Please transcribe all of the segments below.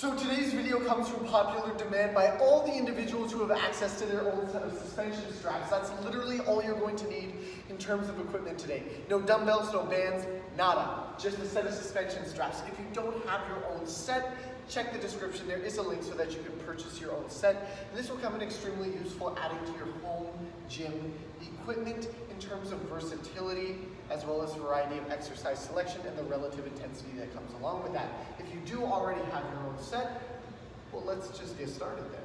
So today's video comes from popular demand by all the individuals who have access to their own set of suspension straps. That's literally all you're going to need in terms of equipment today. No dumbbells, no bands, nada. Just a set of suspension straps. If you don't have your own set, check the description. There is a link so that you can purchase your own set. And this will come in extremely useful adding to your home gym equipment in terms of versatility, as well as variety of exercise selection and the relative intensity that comes along with that. If you do already have your own set, well, let's just get started there.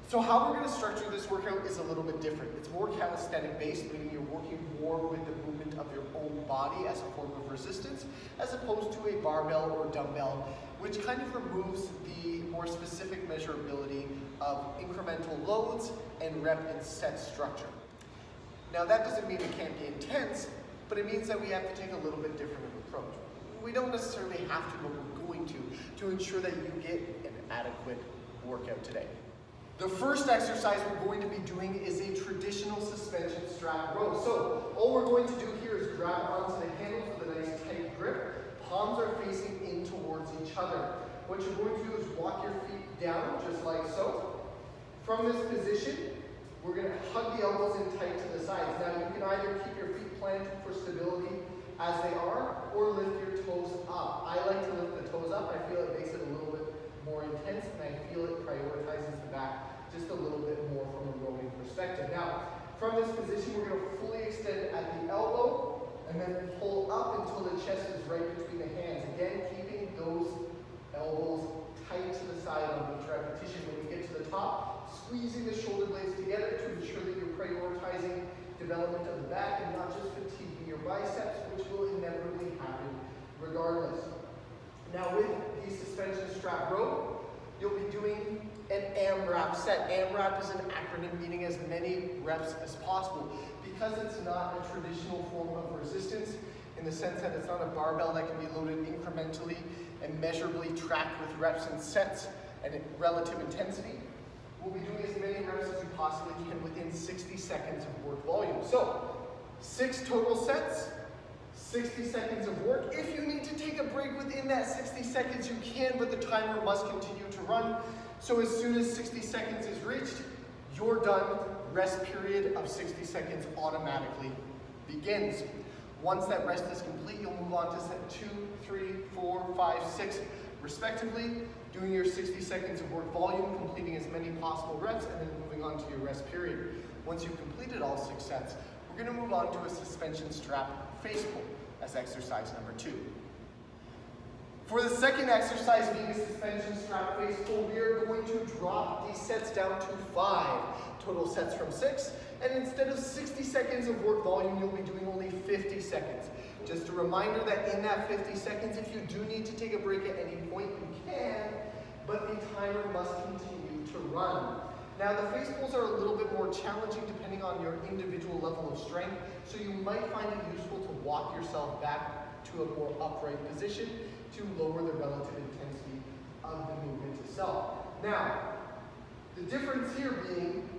So how we're going to structure this workout is a little bit different. It's more calisthenic based, meaning you're working more with the movement of your own body as a form of resistance, as opposed to a barbell or dumbbell, which kind of removes the more specific measurability of incremental loads and rep and set structure. Now that doesn't mean it can't be intense, but it means that we have to take a little bit different of an approach. We don't necessarily have to, but we're going to ensure that you get an adequate workout today. The first exercise we're going to be doing is a traditional suspension strap row. So all we're going to do here is grab onto the handles with a nice tight grip. Palms are facing in towards each other. What you're going to do is walk your feet down just like so. From this position, we're going to hug the elbows in tight to the sides. Now you can either keep your feet planted for stability as they are, or lift your toes up. I like to lift the toes up. I feel it makes it a little bit more intense, and I feel it prioritizes the back just a little bit more from a rowing perspective. Now, from this position, we're going to fully extend at the elbow, and then pull up until the chest is right between the hands. Again, keeping those elbows tight to the side on each repetition. When you get to the top, squeezing the shoulder blades together to ensure that you're prioritizing development of the back and not just fatiguing your biceps, which will inevitably happen regardless. Now with the suspension strap row, you'll be doing an AMRAP set. AMRAP is an acronym meaning as many reps as possible. Because it's not a traditional form of resistance, in the sense that it's not a barbell that can be loaded incrementally and measurably tracked with reps and sets and relative intensity, we'll be doing as many reps as you possibly can within 60 seconds of work volume. So 6 total sets, 60 seconds of work. If you need to take a break within that 60 seconds, you can, but the timer must continue to run. So as soon as 60 seconds is reached, you're done. Rest period of 60 seconds automatically begins. Once that rest is complete, you'll move on to set 2, 3, 4, 5, 6, respectively, doing your 60 seconds of work volume, completing as many possible reps, and then moving on to your rest period. Once you've completed all 6 sets, we're going to move on to a suspension strap face pull as exercise number 2. For the second exercise, being a suspension strap face pull, we are going to drop these sets down to 5 total sets from 6, and instead of 60 seconds of work volume, you'll be doing only 50 seconds. Just a reminder that in that 50 seconds, if you do need to take a break at any point, you can, but the timer must continue to run. Now the face pulls are a little bit more challenging depending on your individual level of strength, so you might find it useful to walk yourself back to a more upright position to lower the relative intensity of the movement itself. Now, the difference here being,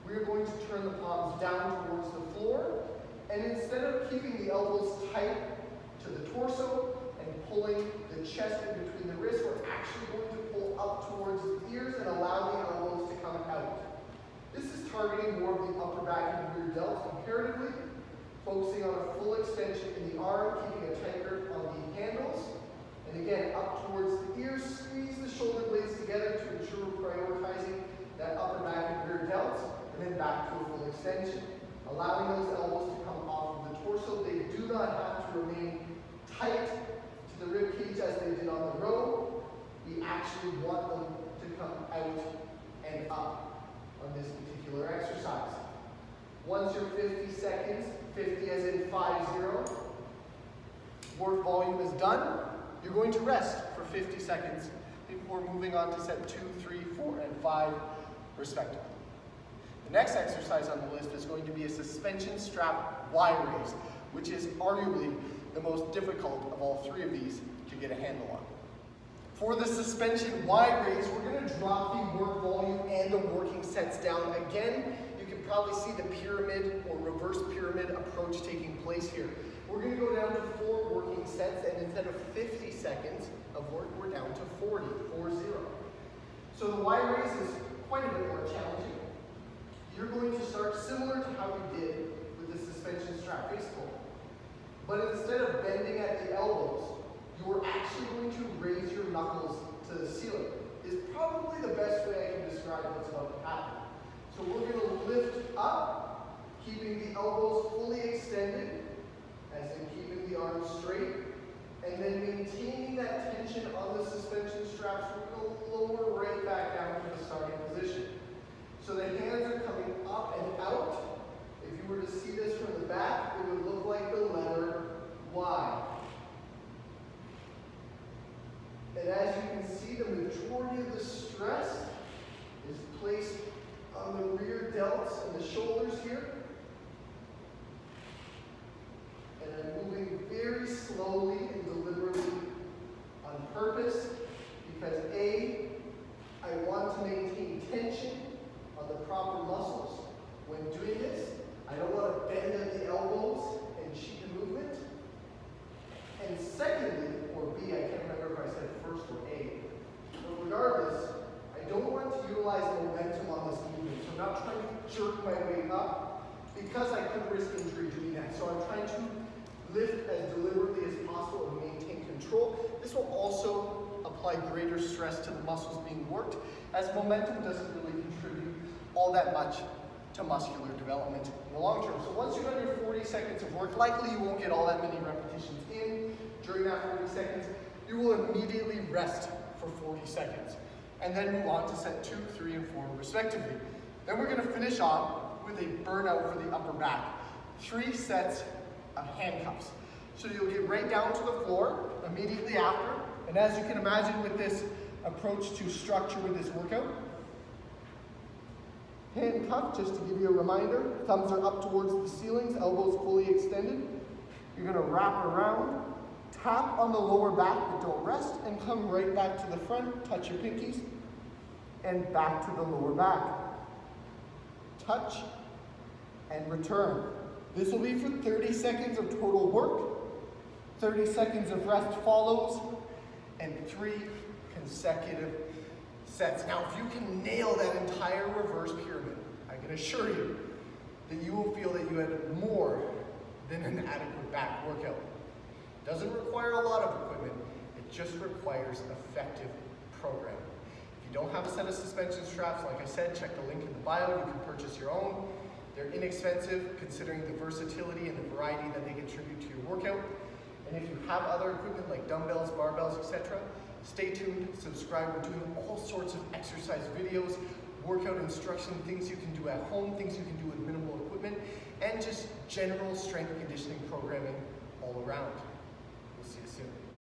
we're going to turn the palms down towards the floor, and instead of keeping the elbows tight to the torso and pulling the chest in between the wrists, we're actually going to pull up towards the ears and allow the elbows to come out. This is targeting more of the upper back and rear delts comparatively, focusing on a full extension in the arm, keeping a tight grip on the handles, and again, up towards the ears, squeeze the shoulder blades together to ensure we're prioritizing that upper back and rear delts, and then back to a full extension. Allowing those elbows to come off of the torso. They do not have to remain tight to the rib cage as they did on the row. We actually want them to come out and up on this particular exercise. Once you're 50 seconds, 50 as in 5-0, work volume is done, you're going to rest for 50 seconds before moving on to set 2, 3, 4, and 5, respectively. The next exercise on the list is going to be a suspension strap Y raise, which is arguably the most difficult of all 3 of these to get a handle on. For the suspension Y raise, we're going to drop the work volume and the working sets down. Again, you can probably see the pyramid or reverse pyramid approach taking place here. We're going to go down to 4 working sets, and instead of 50 seconds of work, we're down to 40, 4-0. So the Y raise is quite a bit more challenging. You're going to start similar to how you did with the suspension strap face pull. But instead of bending at the elbows, you're actually going to raise your knuckles to the ceiling. Is probably the best way I can describe what's about to happen. So we're going to lift up, keeping the elbows fully extended, as in keeping the arms straight, and then maintaining that tension on the suspension straps. We're going to lower right back down to the starting position. So the hands are coming up and out. If you were to see this from the back, it would look like the letter Y. And as you can see, the majority of the stress is placed on the rear delts and the shoulders here. And I'm moving very slowly and deliberately on purpose because A, I want to maintain tension on the proper muscles. When doing this, I don't want to bend at the elbows and cheat the movement. And secondly, or B, I can't remember if I said first or A, but regardless, I don't want to utilize momentum on this movement. So I'm not trying to jerk my way up because I could risk injury doing that. So I'm trying to lift as deliberately as possible and maintain control. This will also apply greater stress to the muscles being worked, as momentum doesn't really contribute all that much to muscular development in the long term. So once you've done your 40 seconds of work, likely you won't get all that many repetitions in during that 40 seconds. You will immediately rest for 40 seconds and then move on to set 2, 3, and 4 respectively. Then we're going to finish off with a burnout for the upper back. 3 sets of handcuffs. So you'll get right down to the floor immediately after. And as you can imagine with this approach to structure with this workout, handcuff, just to give you a reminder, thumbs are up towards the ceilings, elbows fully extended. You're going to wrap around, tap on the lower back, but don't rest, and come right back to the front, touch your pinkies, and back to the lower back. Touch and return. This will be for 30 seconds of total work, 30 seconds of rest follows, and 3 consecutive sets. Now, if you can nail that entire reverse pyramid, I can assure you that you will feel that you had more than an adequate back workout. It doesn't require a lot of equipment, it just requires effective programming. If you don't have a set of suspension straps, like I said, check the link in the bio, you can purchase your own. They're inexpensive considering the versatility and the variety that they contribute to your workout. And if you have other equipment like dumbbells, barbells, etc., stay tuned, subscribe. We're doing all sorts of exercise videos, workout instruction, things you can do at home, things you can do with minimal equipment, and just general strength conditioning programming all around. We'll see you soon.